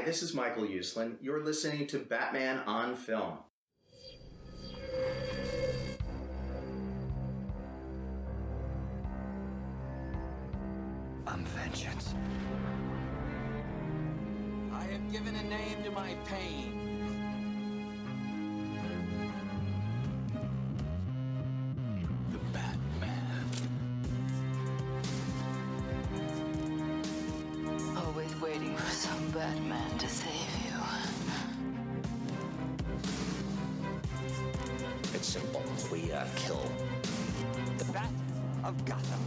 Hi, this is Michael Uslan. You're listening to Batman on Film. I'm vengeance. I have given a name to my pain. The Batman. Always waiting for some Batman to save you. It's simple. We kill The Bat of Gotham.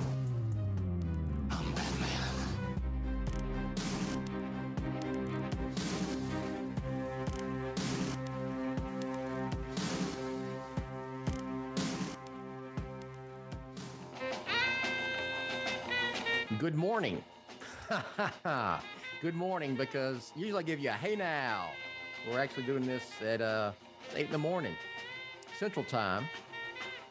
I'm Batman. Good morning. Good morning, because usually I give you a hey now. We're actually doing this at 8 in the morning, Central Time.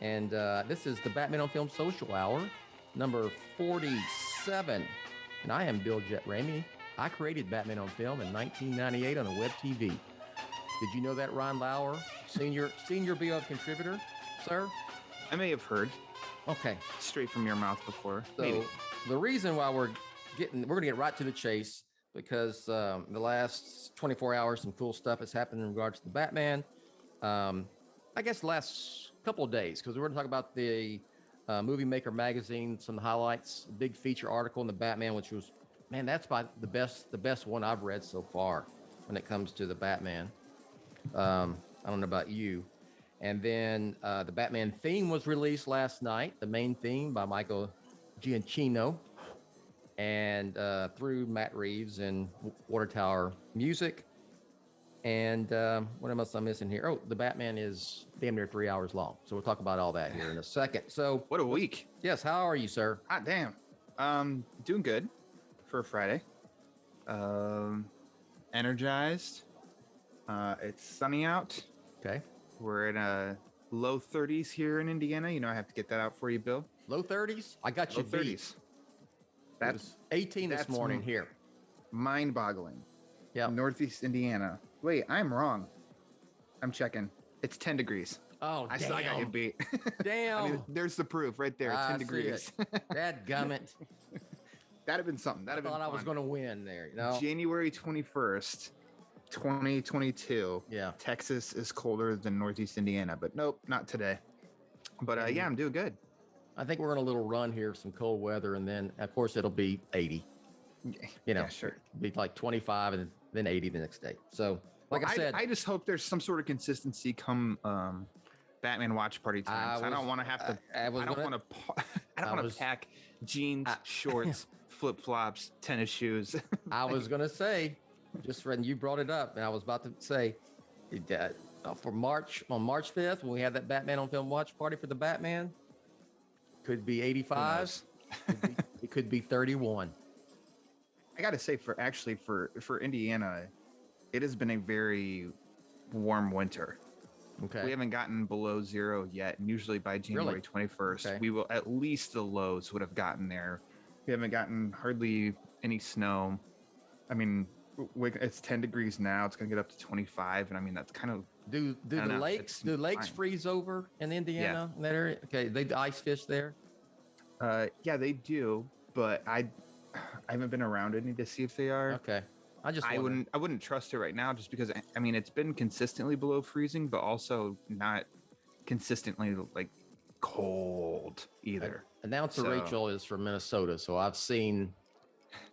And this is the Batman on Film Social Hour, number 47. And I am Jett Ramey. I created Batman on Film in 1998 on a web TV. Did you know that, Ron Lauer, senior BOF contributor, sir? I may have heard. Okay. Straight from your mouth before. So Maybe. the reason why we're going to get right to the chase, because the last 24 hours, some cool stuff has happened in regards to the Batman. I guess the last couple of days, because we're going to talk about the MovieMaker magazine, some highlights, a big feature article in the Batman, which was, man, that's by the best one I've read so far when it comes to the Batman. I don't know about you. And then the Batman theme was released last night, the main theme by Michael Giacchino, and through Matt Reeves and Water Tower Music. And what else am I missing here? Oh, the Batman is damn near 3 hours long. So we'll talk about all that here in a second. So What a week. yes, how are you, sir? Hot damn. Doing good for a Friday. Energized. It's sunny out. Okay. We're in low 30s here in Indiana. You know, I have to get that out for you, Bill. Low 30s? I got you Low beat. 30s. It was 18 this that's morning here. Mind-boggling. Yeah. Northeast Indiana. Wait, I'm wrong. I'm checking. It's 10 degrees. Oh, I still got you beat. Damn. I mean, there's the proof right there. 10 degrees. Dadgummit. That'd have been something. I That'd have been thought I was fun. going to win there, you know? January 21st, 2022. Yeah. Texas is colder than Northeast Indiana, but nope, not today. But yeah, I'm doing good. I think we're on a little run here, some cold weather, and then, of course, it'll be 80. You know, Yeah, sure. It'll be like 25 and then 80 the next day. So, like I said, I just hope there's some sort of consistency come Batman watch party time. I don't want to have to. I don't want to pack jeans, shorts, flip flops, tennis shoes. I was going to say, just when you brought it up, and I was about to say, for March 5th, when we had that Batman on Film watch party for the Batman, could be 85. It could be 31. I got to say, for Indiana, it has been a very warm winter. Okay. We haven't gotten below zero yet. And usually by January 21st, we will, at least the lows would have gotten there. We haven't gotten hardly any snow. I mean, it's 10 degrees now. It's going to get up to 25. And I mean, that's kind of. Do the lakes freeze over in Indiana, in that area? Okay. They ice fish there? Yeah, they do. But I haven't been around any to see if they are. Okay. I wouldn't trust it right now, just because I mean it's been consistently below freezing, but also not consistently like cold either. Announcer Rachel is from Minnesota, so I've seen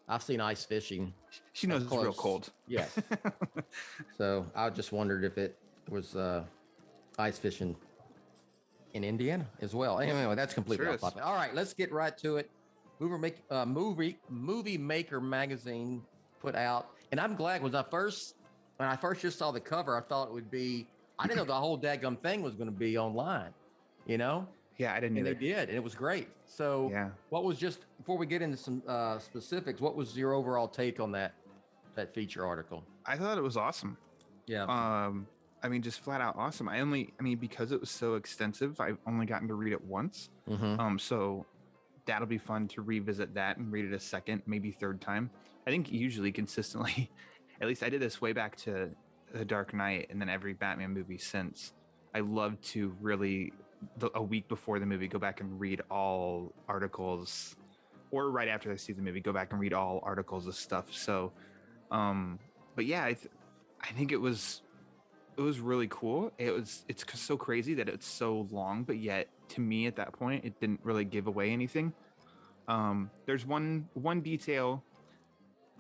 ice fishing. She knows it's real cold. Yes. So I just wondered if it was ice fishing in Indiana as well. Anyway, that's completely off topic. All right, let's get right to it. MovieMaker magazine put out, and I'm glad when I first just saw the cover, I thought it would be. I didn't know the whole daggum thing was going to be online, you know. Yeah, I didn't either. They did, and it was great. So, what was, just before we get into some specifics, what was your overall take on that feature article? I thought it was awesome. Yeah. I mean, just flat out awesome. Because it was so extensive, I've only gotten to read it once. Mm-hmm. So that'll be fun to revisit that and read it a second, maybe third time. I think usually consistently at least I did this way back to The Dark Knight, and then every Batman movie since. I love to really a week before the movie go back and read all articles, or right after I see the movie go back and read all articles of stuff. So, but yeah, I think it was really cool. It's so crazy that it's so long, but yet to me at that point it didn't really give away anything. There's one detail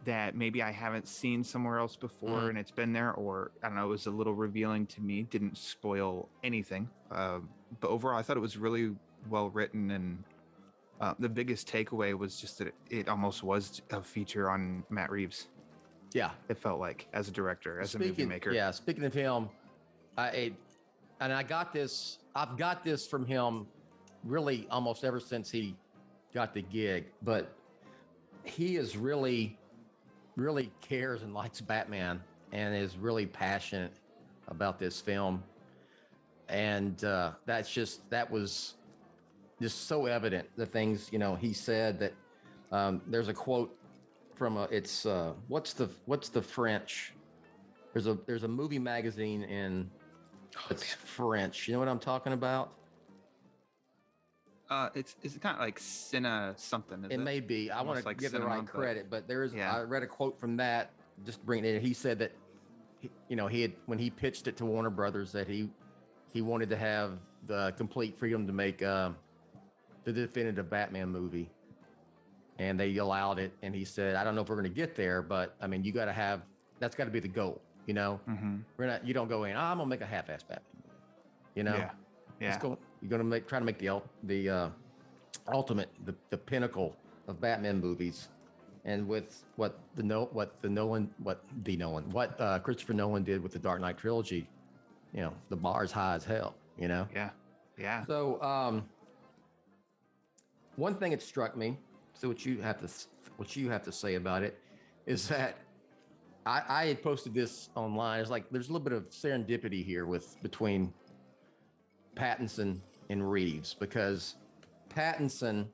that maybe I haven't seen somewhere else before, and it's been there, or I don't know, it was a little revealing to me. Didn't spoil anything, but overall I thought it was really well written, and the biggest takeaway was just that it almost was a feature on Matt Reeves. Yeah, it felt like, as a director, as a movie maker. Yeah, speaking of him, I've got this from him really almost ever since he got the gig, but he is really cares and likes Batman and is really passionate about this film. And that was just so evident, the things, he said that there's a quote from what's the French? There's a movie magazine it's French. You know what I'm talking about? It's kind of like Cine something. It may be. I want to give the right credit, but I read a quote from that. Just bring it in. He said that, he had, when he pitched it to Warner Brothers, that he wanted to have the complete freedom to make the definitive Batman movie, and they allowed it. And he said, I don't know if we're going to get there, but I mean, that's got to be the goal. Mm-hmm. You don't go in, I'm going to make a half-ass Batman movie. Yeah. You're going to try to make the ultimate, the pinnacle of Batman movies. And with what Christopher Nolan did with the Dark Knight trilogy, the bar's high as hell, Yeah. So, one thing that struck me, so what you have to say about it, is that I had posted this online. It's like there's a little bit of serendipity here between Pattinson and Reeves, because Pattinson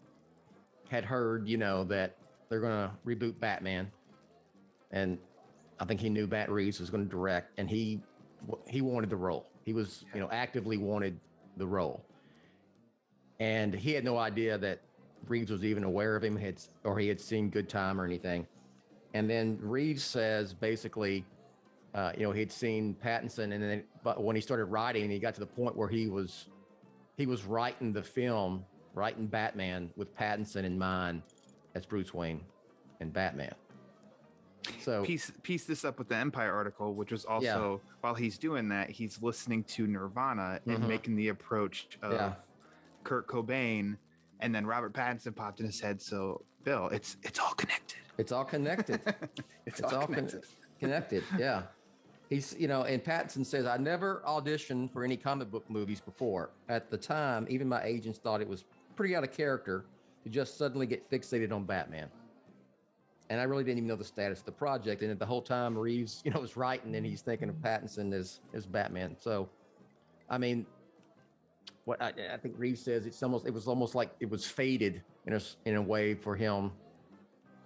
had heard, that they're going to reboot Batman, and I think he knew Matt Reeves was going to direct, and he wanted the role. He was, actively wanted the role, and he had no idea that Reeves was even aware of him, he had seen Good Time or anything. And then Reeves says basically, he'd seen Pattinson, and then but when he started writing, he got to the point where he was writing the film, writing Batman with Pattinson in mind as Bruce Wayne and Batman. So piece this up with the Empire article, which was also, while he's doing that, he's listening to Nirvana and making the approach of Kurt Cobain, and then Robert Pattinson popped in his head. So Bill, it's all connected. It's all connected. it's all connected. Yeah. He's, and Pattinson says, I never auditioned for any comic book movies before. At the time, even my agents thought it was pretty out of character to just suddenly get fixated on Batman. And I really didn't even know the status of the project. And the whole time Reeves, was writing, and he's thinking of Pattinson as Batman. So, I mean, what I think Reeves says, it was almost like it was fated in a way for him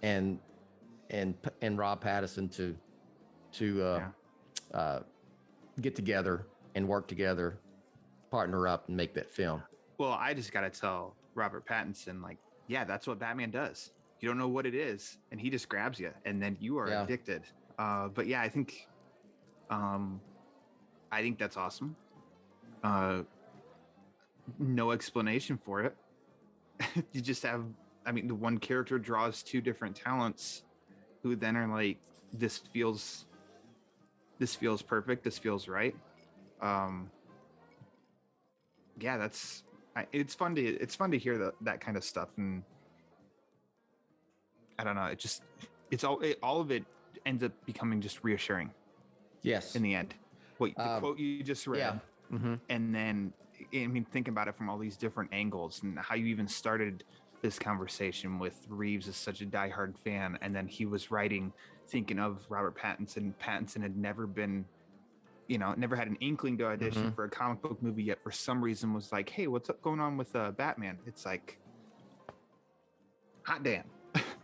and Rob Pattinson to get together and work together, partner up, and make that film. Well, I just got to tell Robert Pattinson, like, yeah, that's what Batman does. You don't know what it is, and he just grabs you, and then you are addicted. But yeah, I think that's awesome. No explanation for it. You just have, the one character draws two different talents, who then are like, this feels perfect. This feels right. Yeah, it's fun to hear that kind of stuff. And I don't know. All of it ends up becoming just reassuring. Yes. In the end, the quote you just read. Yeah. Mm-hmm. And then, think about it from all these different angles, and how you even started this conversation with Reeves is such a diehard fan, and then he was writing, thinking of Robert Pattinson. Pattinson had never been, never had an inkling to audition for a comic book movie, yet for some reason was like, hey, what's up going on with Batman? It's like, hot damn.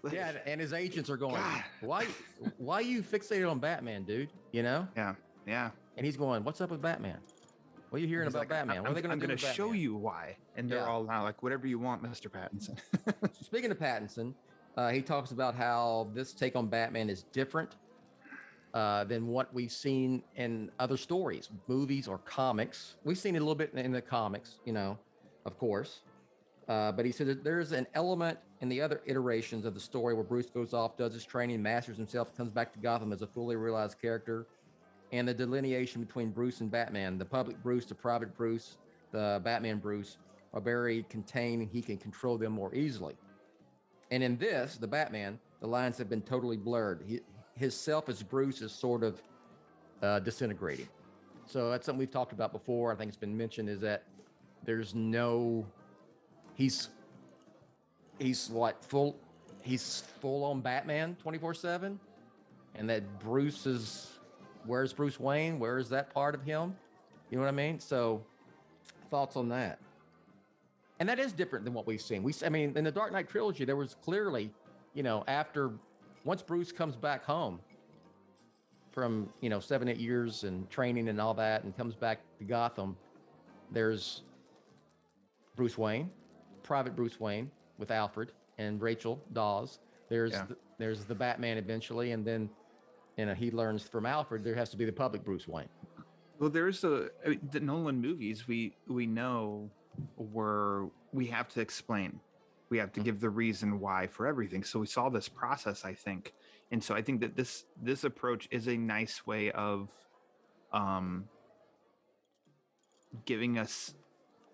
Like, Yeah, and his agents are going, God. why are you fixated on Batman, dude? You know? Yeah. And he's going, what's up with Batman? What are you hearing He's about like, Batman? What are they going to do? I'm going to show you why. And they're all now like, whatever you want, Mr. Pattinson. Speaking of Pattinson, he talks about how this take on Batman is different than what we've seen in other stories, movies or comics. We've seen it a little bit in the comics, of course. But he said that there's an element in the other iterations of the story where Bruce goes off, does his training, masters himself, comes back to Gotham as a fully realized character. And the delineation between Bruce and Batman, the public Bruce, the private Bruce, the Batman Bruce, are very contained, and he can control them more easily. And in this, the Batman, the lines have been totally blurred. His self as Bruce is sort of disintegrating. So that's something we've talked about before. I think it's been mentioned is that there's no, he's full on Batman 24/7, and that Bruce is, where's Bruce Wayne? Where is that part of him? You know what I mean? So thoughts on that. And that is different than what we've seen. I mean, in the Dark Knight trilogy, there was clearly, once Bruce comes back home from, 7-8 years and training and all that, and comes back to Gotham, there's Bruce Wayne, Private Bruce Wayne with Alfred and Rachel Dawes. There's the Batman eventually, and then he learns from Alfred there has to be the public Bruce Wayne. Well, there's the Nolan movies we know where we have to explain. We have to give the reason why for everything. So we saw this process, I think. And so I think that this approach is a nice way of giving us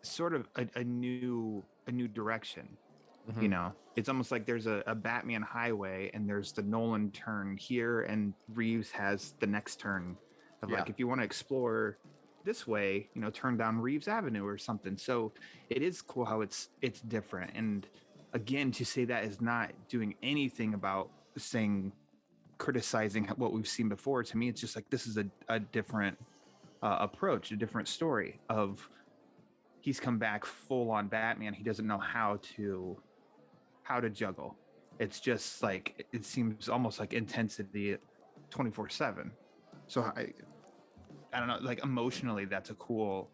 sort of a new direction. It's almost like there's a Batman highway, and there's the Nolan turn here, and Reeves has the next turn of like, if you want to explore this way, turn down Reeves Avenue or something. So it is cool how it's different. And again, to say that is not doing anything about criticizing what we've seen before. To me, it's just like, this is a different approach, a different story of he's come back full on Batman. He doesn't know how to juggle. It's just like, it seems almost like intensity 24/7. So I don't know, like emotionally, that's a cool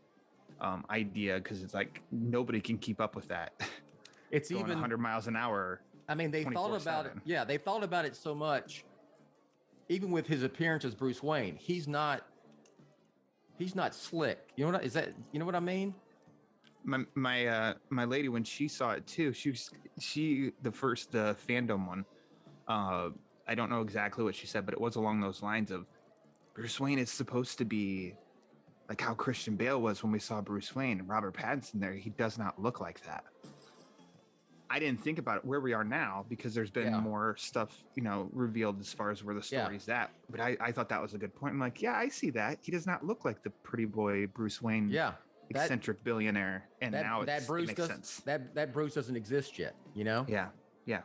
idea, because it's like nobody can keep up with that. It's going even 100 miles an hour. I mean, they thought about it. Yeah, they thought about it so much. Even with his appearance as Bruce Wayne, he's not slick. You know what is that? You know what I mean? My lady, when she saw it too, she the fandom one. I don't know exactly what she said, but it was along those lines of, Bruce Wayne is supposed to be like how Christian Bale was when we saw Bruce Wayne, and Robert Pattinson there. He does not look like that. I didn't think about it where we are now, because there's been more stuff, revealed as far as where the story's at. But I thought that was a good point. I'm like, I see that. He does not look like the pretty boy Bruce Wayne. Yeah. Eccentric billionaire. And now it makes sense. That Bruce doesn't exist yet, Yeah.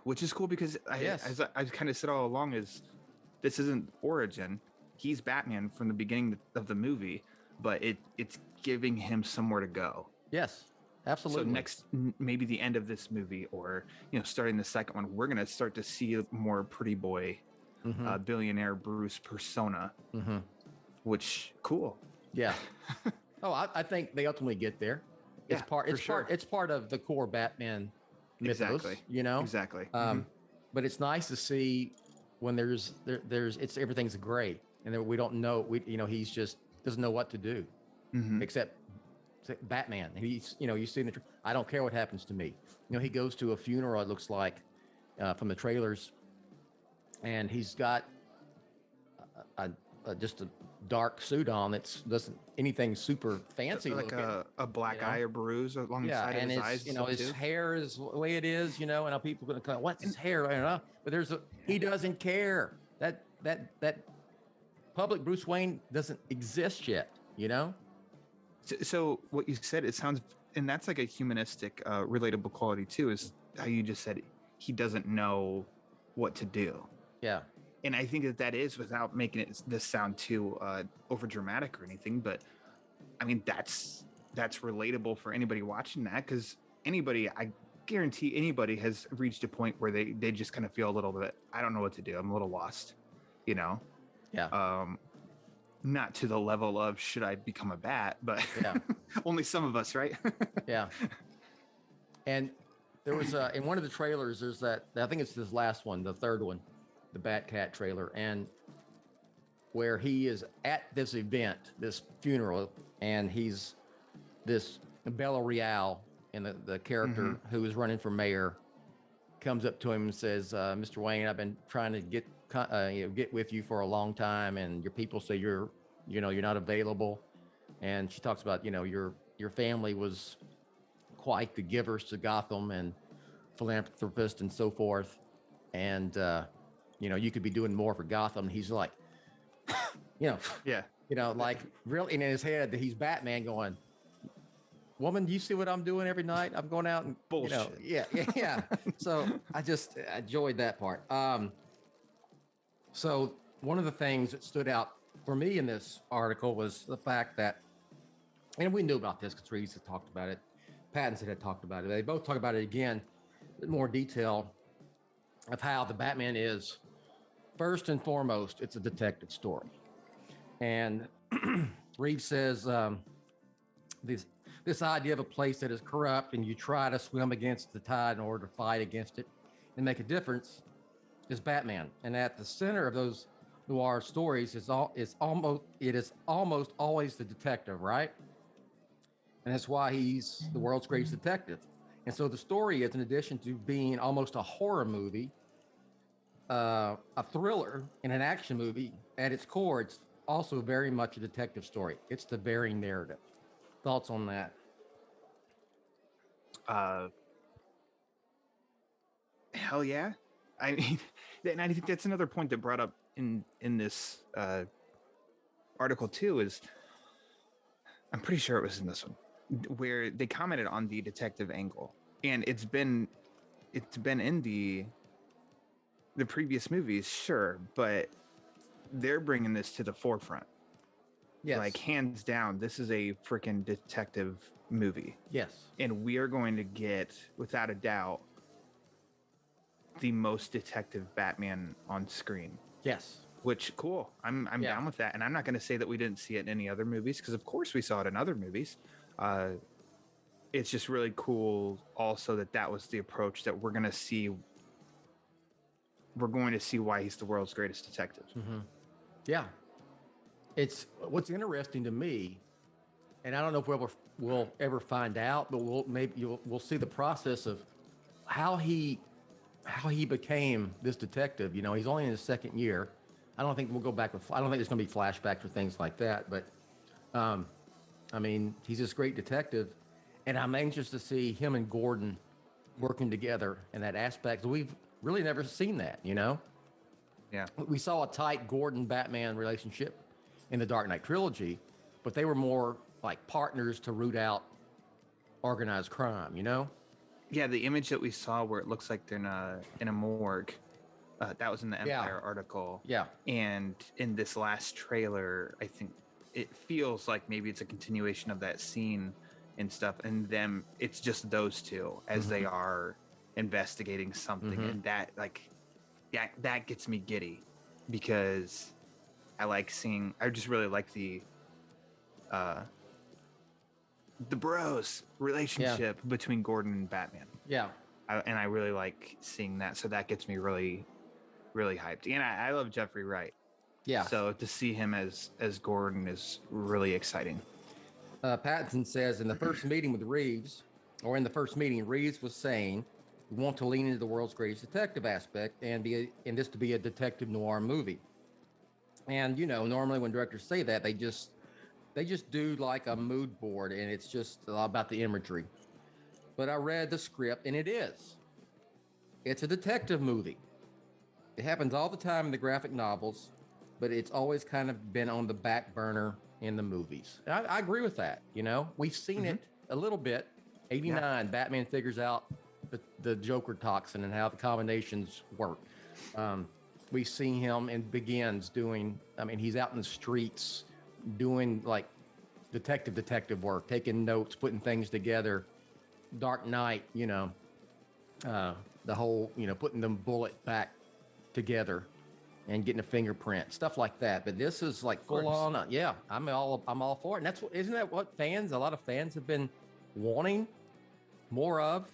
Which is cool, because as I kind of said all along, is this isn't origin. He's Batman from the beginning of the movie, but it's giving him somewhere to go. Yes, absolutely. So next, maybe the end of this movie, or starting the second one, we're gonna start to see a more pretty boy, billionaire Bruce persona, which cool. Yeah. I think they ultimately get there. It's part of the core Batman mythos. Exactly. But it's nice to see when there's everything's gray, and we don't know. He's just doesn't know what to do, except Batman. He's you see I don't care what happens to me. He goes to a funeral. It looks like from the trailers, and he's got just a dark suit on that doesn't anything super fancy, like looking. a black eye or bruise along the side of his eyes. His hair is the way it is, and people are going to what's his hair? I don't know. But he doesn't care. That public Bruce Wayne doesn't exist yet, So what you said, it sounds, and that's like a humanistic, relatable quality too, is how you just said he doesn't know what to do. Yeah. And I think that is, without making this sound too over dramatic or anything, but I mean, that's relatable for anybody watching that, because anybody, guarantee anybody has reached a point where they just kind of feel a little bit, I don't know what to do. I'm a little lost, you know? Yeah. Not to the level of should I become a bat, but Yeah. only some of us, right? Yeah. And there was in one of the trailers, there's that, I think it's this last one, the third one, the Bat Cat trailer, and where he is at this event, this funeral, and he's this Bella Real, and the character who is running for mayor comes up to him and says, Mr. Wayne, I've been trying to get with you for a long time, and your people say you're not available. And she talks about, your family was quite the givers to Gotham and philanthropist and so forth. And, you could be doing more for Gotham. He's like, yeah, like really in his head, he's Batman going, woman, do you see what I'm doing every night? I'm going out and bullshit. Yeah. So I just enjoyed that part. So one of the things that stood out for me in this article was the fact that, and we knew about this because Reeves had talked about it, Pattinson had talked about it. They both talk about it again in more detail of how the Batman is, first and foremost, it's a detective story. And Reeves says this idea of a place that is corrupt and you try to swim against the tide in order to fight against it and make a difference is Batman. And at the center of those noir stories is almost always the detective, right? And that's why he's the world's greatest detective. And so the story is, in addition to being almost a horror movie, a thriller, and an action movie, at its core, it's also very much a detective story. It's the bearing narrative. Thoughts on that? Hell yeah. I mean, and I think that's another point that brought up in this article too, is I'm pretty sure it was in this one where they commented on the detective angle, and it's been in the previous movies, sure, but they're bringing this to the forefront. Yes. Like, hands down, this is a freaking detective movie. Yes. And we are going to get, without a doubt, the most detective Batman on screen. Yes. Which, cool. I'm down with that. And I'm not going to say that we didn't see it in any other movies, because of course we saw it in other movies. It's just really cool also that was the approach that we're going to see. We're going to see why he's the world's greatest detective. Mm-hmm. Yeah. It's what's interesting to me, and I don't know if we'll ever find out, but we'll see the process of how he became this detective. He's only in his second year. I don't think we'll go back I don't think there's going to be flashbacks or things like that. But I mean, he's this great detective, and I'm anxious to see him and Gordon working together in that aspect. We've really never seen that. Yeah. We saw a tight Gordon-Batman relationship in the Dark Knight trilogy, but they were more like partners to root out organized crime, Yeah, the image that we saw where it looks like they're in a morgue, that was in the Empire article. Yeah. And in this last trailer, I think it feels like maybe it's a continuation of that scene and stuff, and them, it's just those two as they are investigating something, and that gets me giddy, because I just really like the bros relationship between Gordon and Batman. Yeah. And I really like seeing that. So that gets me really, really hyped. And I love Jeffrey Wright. Yeah. So to see him as Gordon is really exciting. Pattinson says in the first meeting with Reeves, Reeves was saying, we want to lean into the world's greatest detective aspect and this to be a detective noir movie. And, normally when directors say that, they just do like a mood board, and it's just about the imagery. But I read the script, and it's a detective movie. It happens all the time in the graphic novels, but it's always kind of been on the back burner in the movies. And I agree with that. We've seen it a little bit. 89, Batman figures out the Joker toxin and how the combinations work. We see him and begins doing, he's out in the streets doing like detective work, taking notes, putting things together. Dark Knight, The whole, putting them bullet back together and getting a fingerprint, stuff like that. But this is like full on. Yeah, I'm all for it. And isn't that what a lot of fans have been wanting more of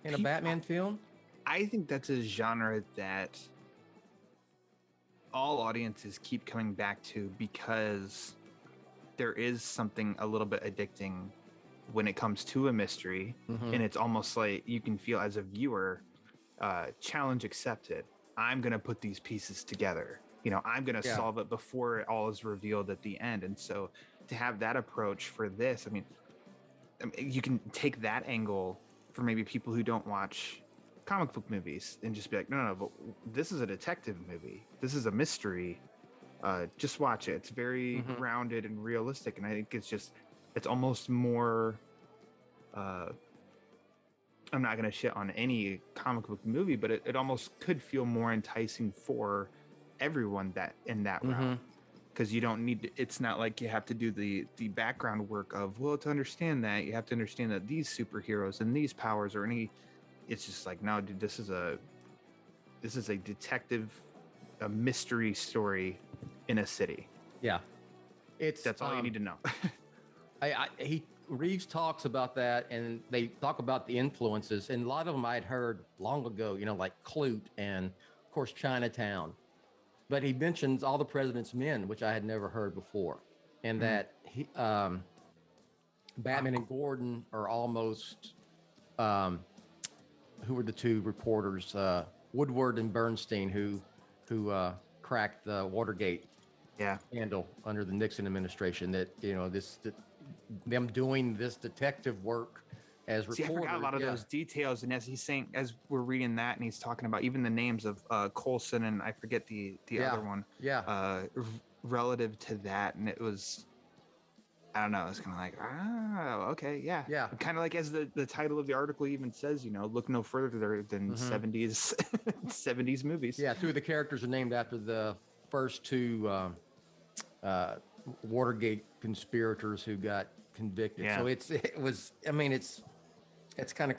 in a Batman film? I think that's a genre that all audiences keep coming back to because there is something a little bit addicting when it comes to a mystery. And it's almost like you can feel as a viewer, challenge accepted. I'm going to put these pieces together. I'm going to solve it before it all is revealed at the end. And so to have that approach for this, I mean, you can take that angle for maybe people who don't watch comic book movies and just be like, no, but this is a detective movie. This is a mystery. Just watch it. It's very grounded and realistic. And I think it's almost more, I'm not going to shit on any comic book movie, but it almost could feel more enticing for everyone in that route. Because you don't need to, it's not like you have to do the background work of, well, to understand that, you have to understand that these superheroes and these powers or it's just like, no, dude, this is a detective, a mystery story in a city. Yeah. That's all you need to know. Reeves talks about that, and they talk about the influences, and a lot of them I'd heard long ago, like Clute and of course Chinatown. But he mentions All the President's Men, which I had never heard before, and that Batman and Gordon are almost who were the two reporters, Woodward and Bernstein, who cracked the Watergate scandal under the Nixon administration. That them doing this detective work as reporters. See, I forgot a lot of those details, and as he's saying, as we're reading that, and he's talking about even the names of Coulson and I forget the other one. Relative to that, and it was, I don't know, it's kind of like, okay, yeah. Kind of like as the title of the article even says, look no further than 70s movies. Yeah, two of the characters are named after the first two Watergate conspirators who got convicted. So it's kind of,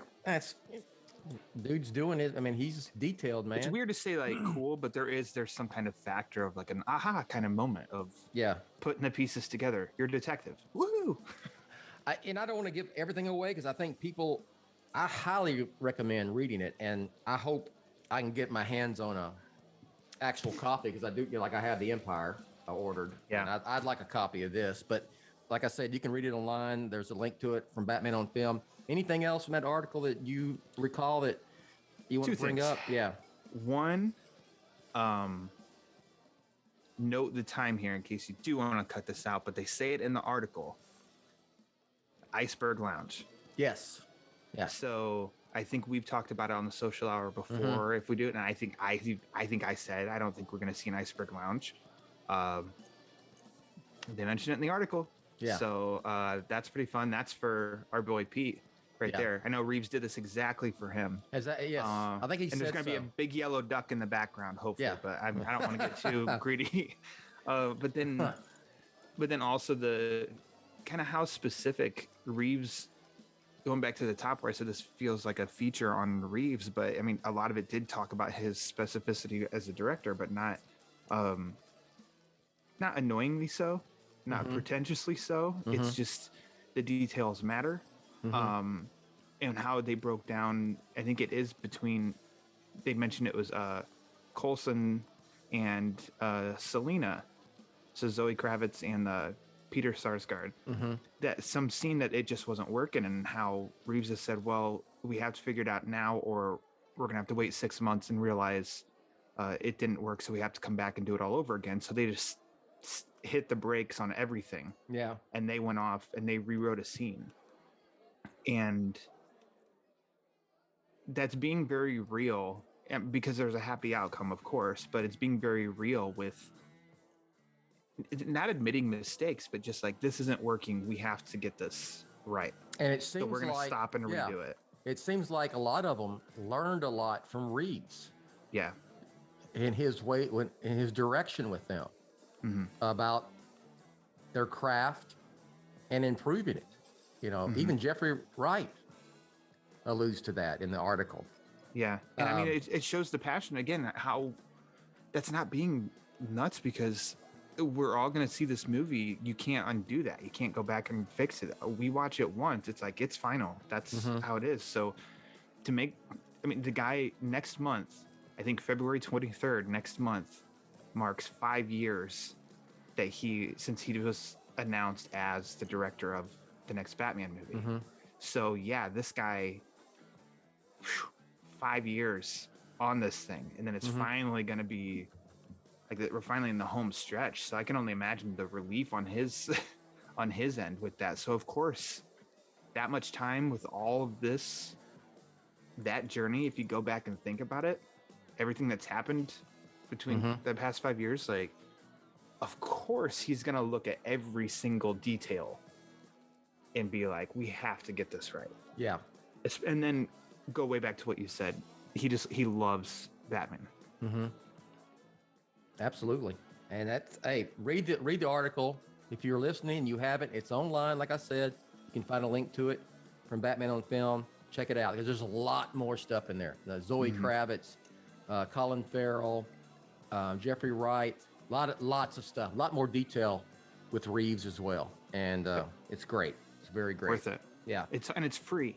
dude's doing it. I mean, he's detailed, man. It's weird to say like cool, but there's some kind of factor of like an aha kind of moment of putting the pieces together. You're a detective. Woo! I don't want to give everything away because I think I highly recommend reading it, and I hope I can get my hands on a actual copy because I do, like I have the Empire I ordered. Yeah, I'd like a copy of this, but like I said, you can read it online. There's a link to it from Batman on Film. Anything else from that article that you recall that you want to bring up? Yeah. One, note the time here in case you do want to cut this out, but they say it in the article. Iceberg Lounge. Yes. Yeah. So I think we've talked about it on the social hour before. If we do it, and I think I said I don't think we're going to see an Iceberg Lounge. They mentioned it in the article. Yeah. So that's pretty fun. That's for our boy Pete there. I know Reeves did this exactly for him. Is that yes? I think he said. And there's going to be a big yellow duck in the background, hopefully. Yeah. But I don't want to get too greedy. But then also the kind of how specific Reeves. Going back to the top where I said this feels like a feature on Reeves, but I mean a lot of it did talk about his specificity as a director, but not annoyingly so, not pretentiously so. It's just the details matter. And how they broke down, I think it is between, they mentioned it was Coulson and Selena, so Zoe Kravitz and Peter Sarsgaard, that some scene that it just wasn't working, and how Reeves has said, well, we have to figure it out now, or we're gonna have to wait 6 months and realize it didn't work, so we have to come back and do it all over again. So they just hit the brakes on everything. Yeah. And they went off and they rewrote a scene. And that's being very real, because there's a happy outcome, of course, but it's being very real with not admitting mistakes, but just like, this isn't working. We have to get this right. And it seems so we're going to stop and redo it. It seems like a lot of them learned a lot from Reeves. Yeah. In his way, in his direction with them about their craft and improving it. You know, even Jeffrey Wright alludes to that in the article. Yeah. And I mean, it shows the passion again, how that's not being nuts, because we're all going to see this movie. You can't undo that. You can't go back and fix it. We watch it once. It's like, it's final. That's how it is. So the guy next month, I think February 23rd, next month, marks 5 years since he was announced as the director of the next Batman movie. So yeah, this guy, 5 years on this thing, and then it's finally going to be like we're finally in the home stretch. So I can only imagine the relief on his on his end with that. So of course, that much time with all of this, that journey, if you go back and think about it, everything that's happened between the past 5 years, like, of course he's gonna look at every single detail and be like, we have to get this right. Yeah. And then go way back to what you said. He loves Batman. Absolutely. And that's, hey, read the article. If you're listening, you haven't, it's online. Like I said, you can find a link to it from Batman on Film. Check it out, because there's a lot more stuff in there. Zoe Kravitz, Colin Farrell, Jeffrey Wright, lots of stuff, a lot more detail with Reeves as well. And it's great. It's very great. Worth it. Yeah. It's free.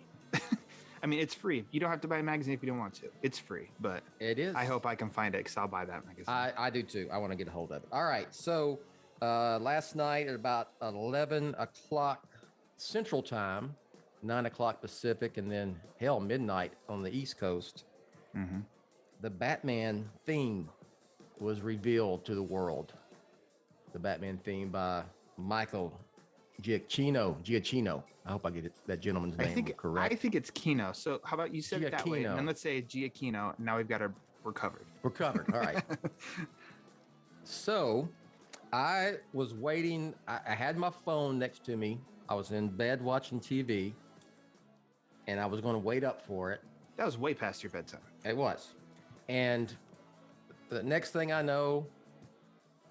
I mean, it's free. You don't have to buy a magazine if you don't want to. It's free, but it is. I hope I can find it, because I'll buy that magazine. I do too. I want to get a hold of it. All right. So last night at about 11 o'clock Central Time, 9 o'clock Pacific, and then midnight on the East Coast, the Batman theme was revealed to the world. The Batman theme by Michael Giacchino. I hope I get that gentleman's name correct. I think it's Kino. So how about you said it that way? And then let's say Giacchino. Now we're covered. We're covered. All right. So I was waiting. I had my phone next to me. I was in bed watching TV, and I was going to wait up for it. That was way past your bedtime. It was. And the next thing I know,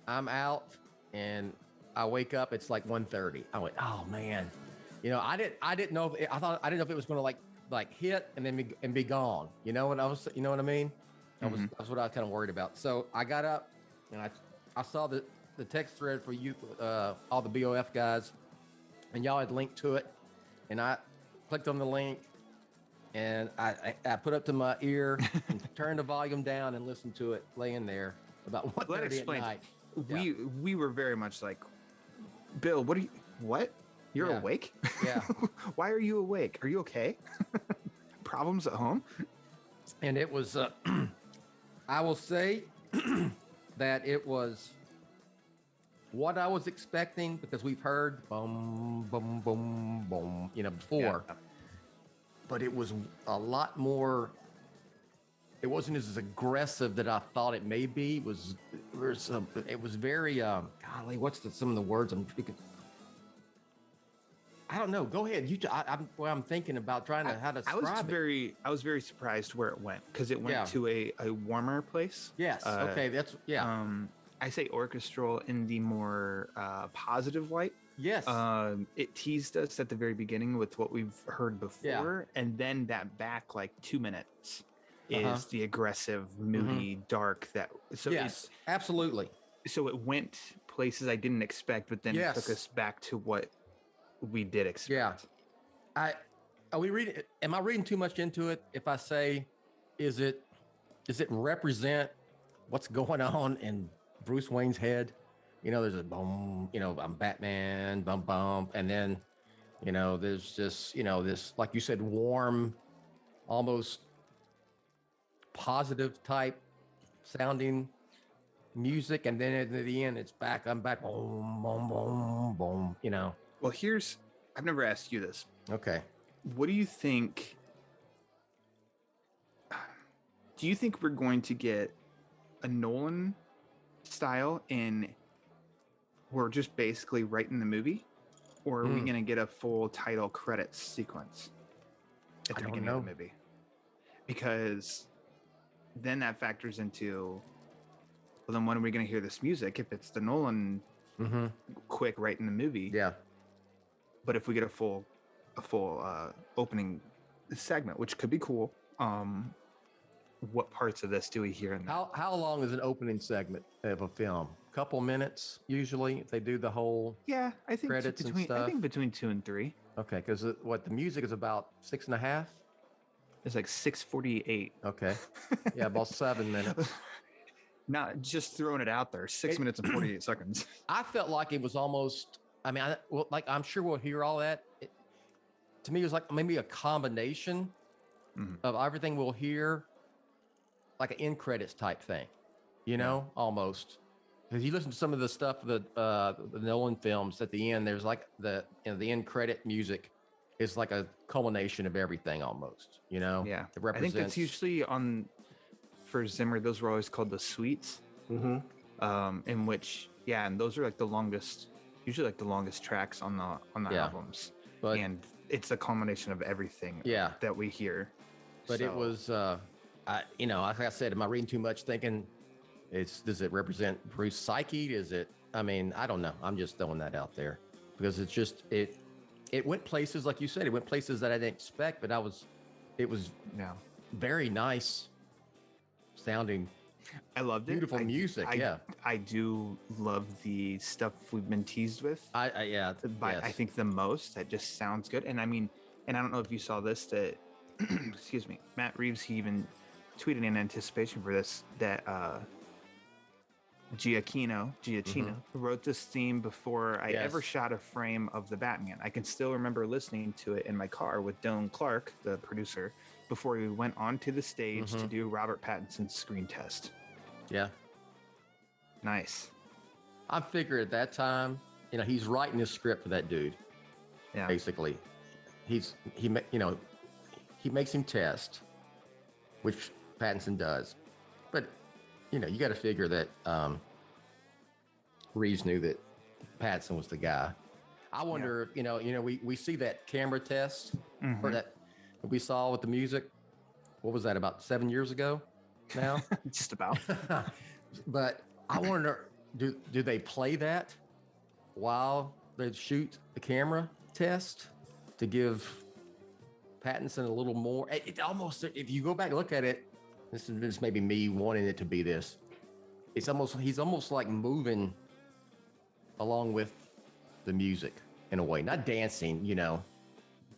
I'm out, and I wake up. It's like 1:30. I went, oh man, I didn't know. I didn't know if it was going to like hit and then be gone. You know what I mean? That's what I was kind of worried about. So I got up, and I saw the text thread for you, all the BOF guys, and y'all had linked to it, and I clicked on the link, and I put up to my ear and turned the volume down and listened to it laying there about 1:30 at night. We were very much like, Bill, what? You're awake? Yeah. Why are you awake? Are you okay? Problems at home? And it was, I will say that it was what I was expecting, because we've heard boom, boom, boom, boom, before. Yeah. But it was a lot more. It wasn't as aggressive that I thought it may be. It was very. Golly, what's some of the words I'm speaking? I don't know. Go ahead. I'm thinking about trying to how to describe it. I was very surprised where it went, because it went to a warmer place. Yes. Okay. That's I say orchestral in the more positive light. Yes. It teased us at the very beginning with what we've heard before, and then that back like 2 minutes is the aggressive, moody, dark. Yes, absolutely. So it went places I didn't expect, but then it took us back to what we did expect. Yeah. Am I reading too much into it if I say, does it represent what's going on in Bruce Wayne's head? There's a boom, I'm Batman, bum, bum. And then, there's just, this, like you said, warm, almost positive type sounding music. And then at the end, it's back. I'm back. Boom, boom, boom, boom, Well, I've never asked you this. Okay. What do you think? Do you think we're going to get a Nolan style we're just basically writing the movie, or are we going to get a full title credits sequence at the beginning of the movie? Because then that factors into, well, then when are we going to hear this music if it's the Nolan quick writing the movie? Yeah. But if we get a full opening segment, which could be cool, what parts of this do we hear in that? How long is an opening segment of a film? Couple minutes usually. If they do the whole Yeah, I think credits and between stuff. between 2 and 3. Okay, because what the music is about 6.5. It's like 6:48. Okay, yeah, about 7 minutes. Not just throwing it out there. 6 minutes and 48 seconds. I felt like it was almost. I mean, like I'm sure we'll hear all that. To me, it was like maybe a combination of everything we'll hear, like an end credits type thing, almost. Because you listen to some of the stuff the Nolan films at the end, there's like the end credit music is like a culmination of everything almost. Yeah, it represents. I think that's usually for Zimmer. Those were always called the suites, in which and those are like the longest, usually like the longest tracks on the albums, and it's a culmination of everything that we hear. But it was, like I said, am I reading too much thinking does it represent Bruce's psyche? Is it, I mean, I don't know. I'm just throwing that out there because it's just, it went places, like you said, it went places that I didn't expect, but it was very nice sounding. I loved it. Beautiful music. I do love the stuff we've been teased with. I think the most, that just sounds good. And I mean, and I don't know if you saw this, that excuse me, Matt Reeves, he even tweeted in anticipation for this that Giacchino wrote this theme before I ever shot a frame of the Batman. I can still remember listening to it in my car with Dylan Clark, the producer, before we went onto the stage to do Robert Pattinson's screen test. Yeah. Nice. I figured at that time, he's writing this script for that dude. Yeah. Basically, he makes him test, which Pattinson does, but you got to figure that Reeves knew that Pattinson was the guy. I wonder, we see that camera test or that we saw with the music. What was that, about 7 years ago now? Just about. But I wonder, do they play that while they shoot the camera test to give Pattinson a little more? It almost, if you go back and look at it, this is maybe me wanting it to be this. He's almost like moving along with the music in a way, not dancing,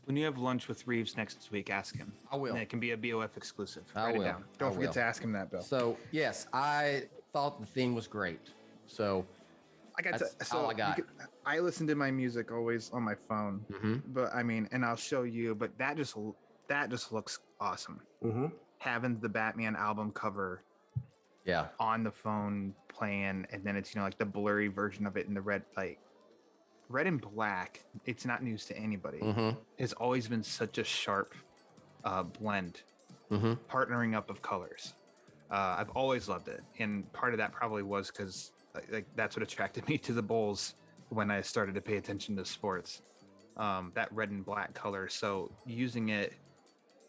When you have lunch with Reeves next week, ask him. I will. And it can be a BOF exclusive. I will. Don't forget to ask him that, Bill. So yes, I thought the theme was great. So that's all I got. I listen to my music always on my phone, but I mean, and I'll show you. But that just looks awesome. Having the Batman album cover, on the phone playing, and then it's like the blurry version of it in the red and black. It's not news to anybody. It's always been such a sharp blend, partnering up of colors. I've always loved it, and part of that probably was because that's what attracted me to the Bulls when I started to pay attention to sports. That red and black color. So using it.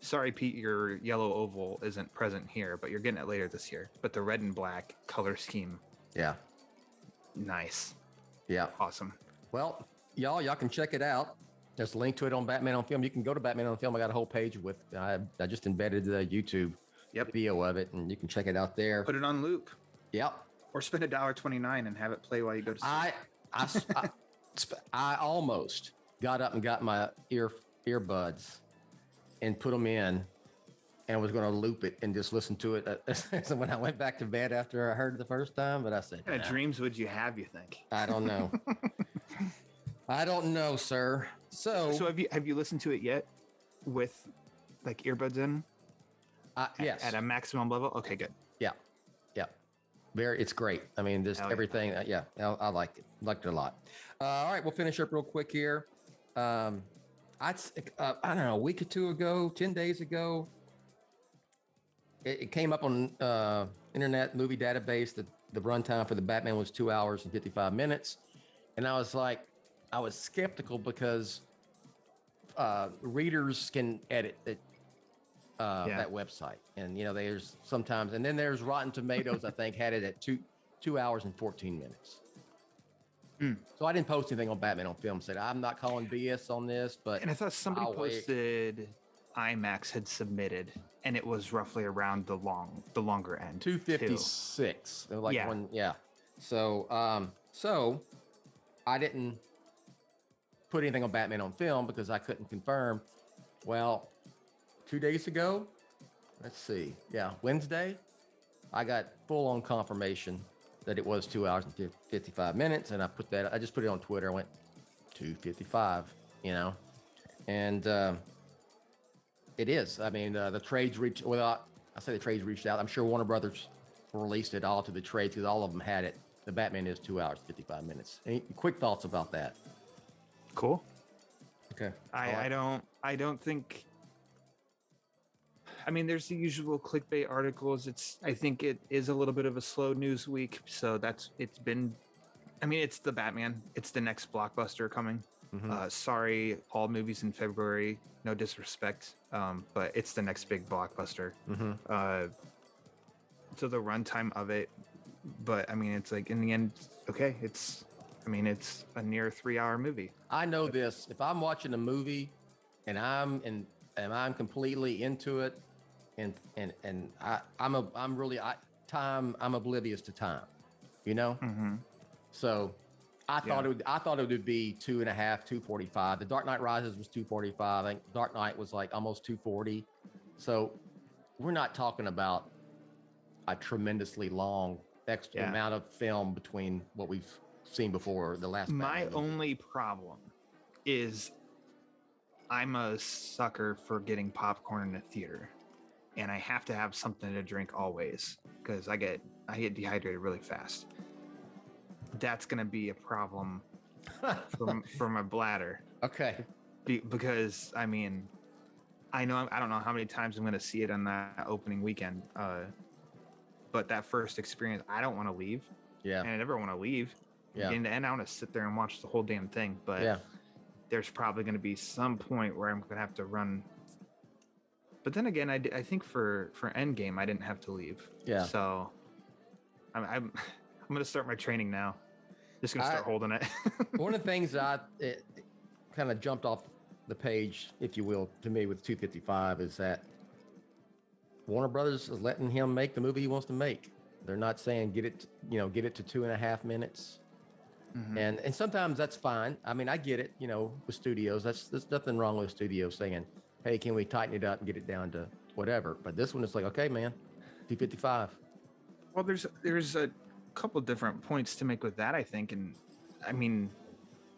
Sorry, Pete, your yellow oval isn't present here, but you're getting it later this year. But the red and black color scheme. Yeah. Nice. Yeah. Awesome. Well, y'all can check it out. There's a link to it on Batman on Film. You can go to Batman on Film. I got a whole page with, I just embedded the YouTube video of it, and you can check it out there. Put it on loop. Yep. Or spend $1.29 and have it play while you go to sleep. I almost got up and got my earbuds and put them in and was going to loop it and just listen to it. So when I went back to bed after I heard it the first time, but I said, what kind of dreams would you have, you think? I don't know. I don't know, sir. So have you listened to it yet with like earbuds in? Yes. At a maximum level? Okay, good. Yeah. It's great. I mean, just everything. I liked it. Liked it a lot. All right, we'll finish up real quick here. I don't know, a week or two ago, 10 days ago, it came up on Internet Movie Database that the runtime for the Batman was 2 hours and 55 minutes. And I was skeptical because readers can edit it, that website. And, there's sometimes, and then there's Rotten Tomatoes, I think, had it at 2 hours and 14 minutes. So I didn't post anything on Batman on Film. Said I'm not calling BS on this, but and I thought somebody posted IMAX had submitted, and it was roughly around the longer end. 256. Like Yeah. yeah. So so I didn't put anything on Batman on film because I couldn't confirm. Well, 2 days ago, let's see. Yeah, Wednesday, I got full on confirmation that it was 2 hours and 55 minutes. And I just put it on Twitter. I went 2:55, and it is. I mean, the trades reached, well, I say the trades reached out. I'm sure Warner Brothers released it all to the trades because all of them had it. The Batman is 2 hours, 55 minutes. Any quick thoughts about that? Cool. Okay. I don't think. I mean, there's the usual clickbait articles. I think it is a little bit of a slow news week. So it's the Batman. It's the next blockbuster coming. Mm-hmm. Sorry, all movies in February. No disrespect, but it's the next big blockbuster. Mm-hmm. So the runtime of it, but I mean, it's like in the end, okay. It's a near 3 hour movie. I know this. If I'm watching a movie, and I'm completely into it, and I'm oblivious to time, Mm-hmm. So I thought it would be 2.5, 2:45. The Dark Knight Rises was 2:45. I think Dark Knight was like almost 2:40. So we're not talking about a tremendously long extra amount of film between what we've seen before the last. My only problem is I'm a sucker for getting popcorn in a theater, and I have to have something to drink always because I get dehydrated really fast. That's going to be a problem for my bladder. Okay. Because I mean, I don't know how many times I'm going to see it on that opening weekend. But that first experience, I don't want to leave. Yeah. And I never want to leave. Yeah. And I want to sit there and watch the whole damn thing. But there's probably going to be some point where I'm going to have to run. But then again, I think for Endgame, I didn't have to leave. Yeah. So I'm going to start my training now. Just going to start holding it. One of the things it kind of jumped off the page, if you will, to me with 2:55 is that Warner Brothers is letting him make the movie he wants to make. They're not saying get it to 2.5 minutes. Mm-hmm. And sometimes that's fine. I mean, I get it, with studios. There's nothing wrong with studios saying, hey, can we tighten it up and get it down to whatever? But this one is like, okay, man, 2:55. Well, there's a couple different points to make with that, I think. And I mean,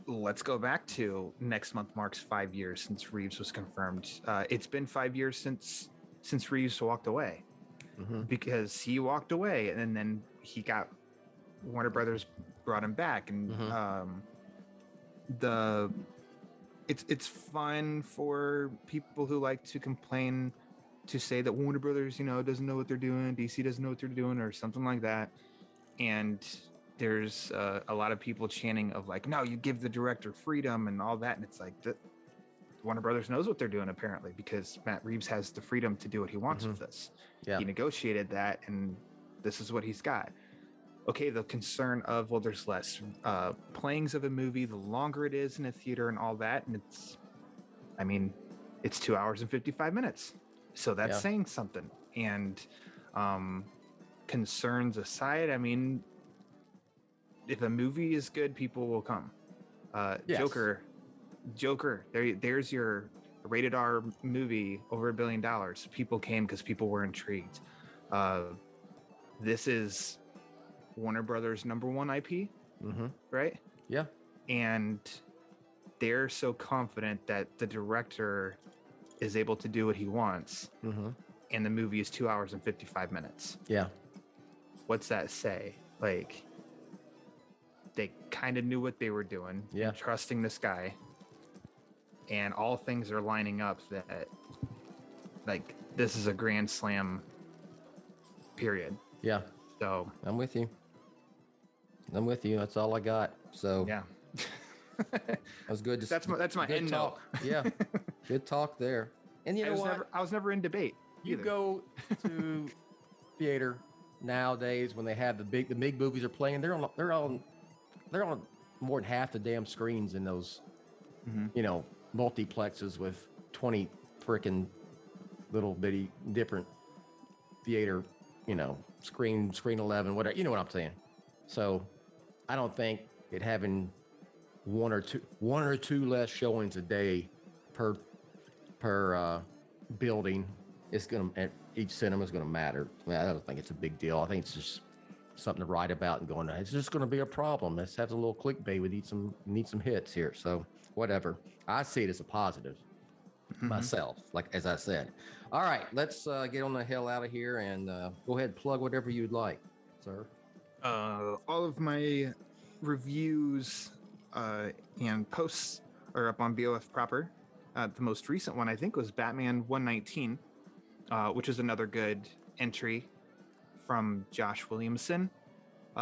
let's go back to next month marks 5 years since Reeves was confirmed. It's been 5 years since Reeves walked away. Mm-hmm. Because he walked away and then he got Warner Brothers brought him back, and it's fun for people who like to complain to say that Warner Brothers doesn't know what they're doing, DC doesn't know what they're doing, or something like that. And there's a lot of people chanting of like, no, you give the director freedom and all that, and it's like Warner Brothers knows what they're doing apparently, because Matt Reeves has the freedom to do what he wants with this. Yeah. He negotiated that, and this is what he's got. Okay, the concern of, well, there's less playings of a movie, the longer it is in a theater and all that, and it's 2 hours and 55 minutes. So that's saying something. And concerns aside, I mean, if a movie is good, people will come. Yes. Joker, there's your rated R movie over $1 billion. People came because people were intrigued. This is Warner Brothers' #1 IP, right? Yeah. And they're so confident that the director is able to do what he wants, and the movie is 2 hours and 55 minutes. Yeah. What's that say? Like, they kind of knew what they were doing, and trusting this guy. And all things are lining up that, like, this is a grand slam, period. Yeah. So I'm with you. That's all I got. So yeah, that was good. That's my end talk. Yeah, good talk there. And you know what? I was never in debate. You go to theater nowadays when they have the big movies are playing. They're on more than half the damn screens in those, multiplexes with 20 freaking little bitty different theater, screen 11, whatever, you know what I'm saying. So I don't think it having one or two less showings a day per building is going to, at each cinema is going to matter. I mean, I don't think it's a big deal. I think it's just something to write about and going, it's just going to be a problem. Let's have a little clickbait. We need some hits here. So whatever. I see it as a positive myself, like as I said. All right, let's get on the hell out of here and go ahead and plug whatever you'd like, sir. All of my reviews and posts are up on BOF proper. The most recent one I think was Batman 119, which is another good entry from Josh Williamson.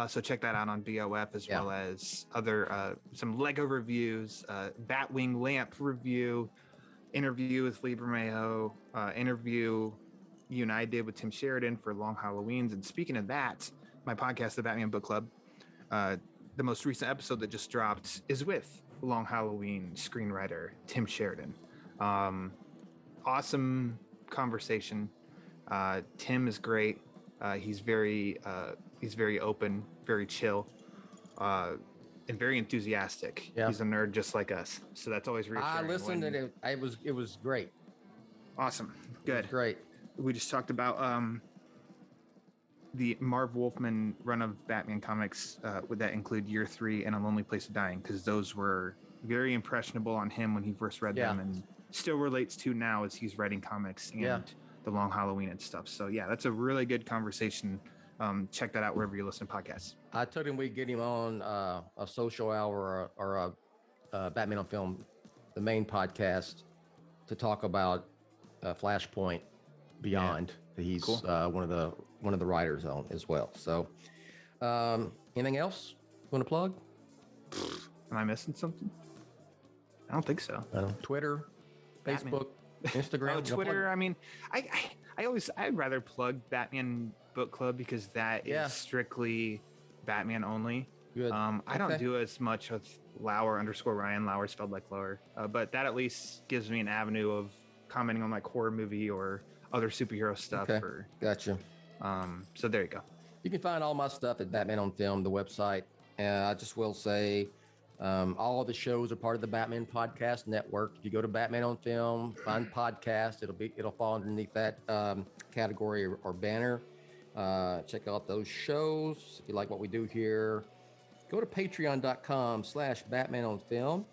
So check that out on BOF, as well as other some Lego reviews, Batwing lamp review, interview with Lee Bermejo, interview you and I did with Tim Sheridan for Long Halloweens. And speaking of that, my podcast, The Batman Book Club, the most recent episode that just dropped is with Long Halloween screenwriter Tim Sheridan. Awesome conversation. Tim is great. He's very open, very chill, and very enthusiastic. Yeah. He's a nerd just like us, so that's always reassuring. I listened and it was great. Awesome, good, great. We just talked about the Marv Wolfman run of Batman comics. Would that include Year 3 and A Lonely Place of Dying? Because those were very impressionable on him when he first read them, and still relates to now as he's writing comics and the Long Halloween and stuff. So yeah, that's a really good conversation. Check that out wherever you listen to podcasts. I told him we'd get him on a social hour or a Batman on Film, the main podcast, to talk about Flashpoint Beyond. Yeah. He's cool. one of the writers on as well. So anything else you want to plug? Am I missing something? I don't think so. Twitter, Batman. Facebook, Instagram. Twitter. I mean, I'd rather plug Batman Book Club because that is strictly Batman only. Good. I don't do as much with Lauer_Ryan, Lauer spelled like lower, but that at least gives me an avenue of commenting on like horror movie or other superhero stuff. Okay. Gotcha. So there you go. You can find all my stuff at Batman on Film, the website. I just will say, all of the shows are part of the Batman Podcast Network. If you go to Batman on Film, find podcast, it'll fall underneath that category or banner. Check out those shows. If you like what we do here, go to patreon.com/Batman on Film.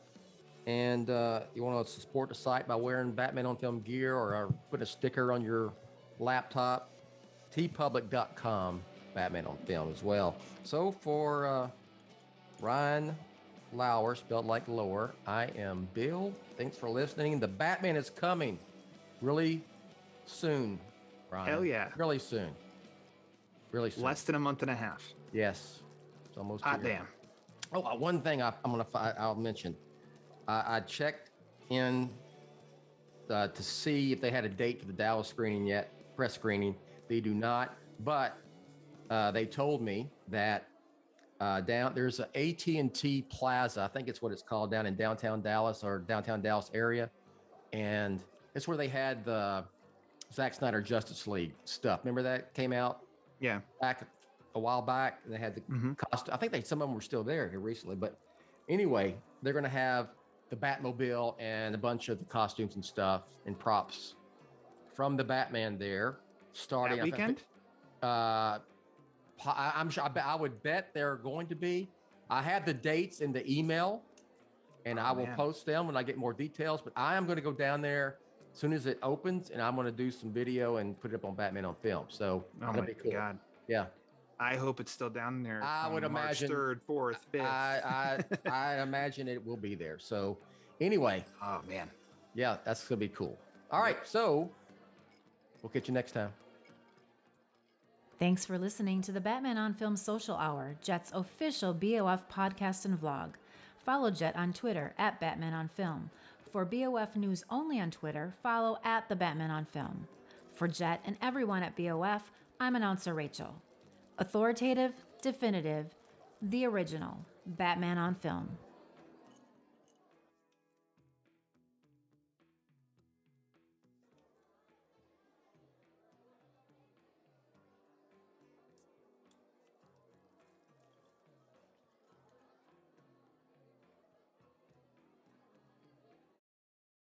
And you want to support the site by wearing Batman on Film gear or putting a sticker on your laptop, tpublic.com, Batman on Film as well. So for Ryan Lauer, spelled like lower, I am Bill. Thanks for listening. The Batman is coming really soon, Ryan. Hell yeah. Really soon. Really soon. Less than a month and a half. Yes. It's almost hot damn. Oh, one thing I'll mention. I checked in to see if they had a date for the Dallas screening yet, press screening. They do not, but they told me that there's an AT&T Plaza, I think it's what it's called, down in downtown Dallas or downtown Dallas area, and it's where they had the Zack Snyder Justice League stuff. Remember that came out? Yeah, back a while back. They had the costume. I think some of them were still there here recently, but anyway, they're going to have the Batmobile and a bunch of the costumes and stuff and props from the Batman there starting that weekend. I'm sure. I would bet they're going to be. I have the dates in the email, and I will post them when I get more details. But I am going to go down there as soon as it opens, and I'm going to do some video and put it up on Batman on Film. So that'll be cool. God. Yeah. I hope it's still down there. I would imagine March 3rd, 4th, 5th. I imagine it will be there. So anyway. Oh man. Yeah, that's gonna be cool. All right, so we'll catch you next time. Thanks for listening to the Batman on Film Social Hour, Jett's official BOF podcast and vlog. Follow Jett on Twitter at Batman on Film. For BOF news only on Twitter, follow at the Batman on Film. For Jett and everyone at BOF, I'm announcer Rachel. Authoritative, definitive, the original Batman on Film.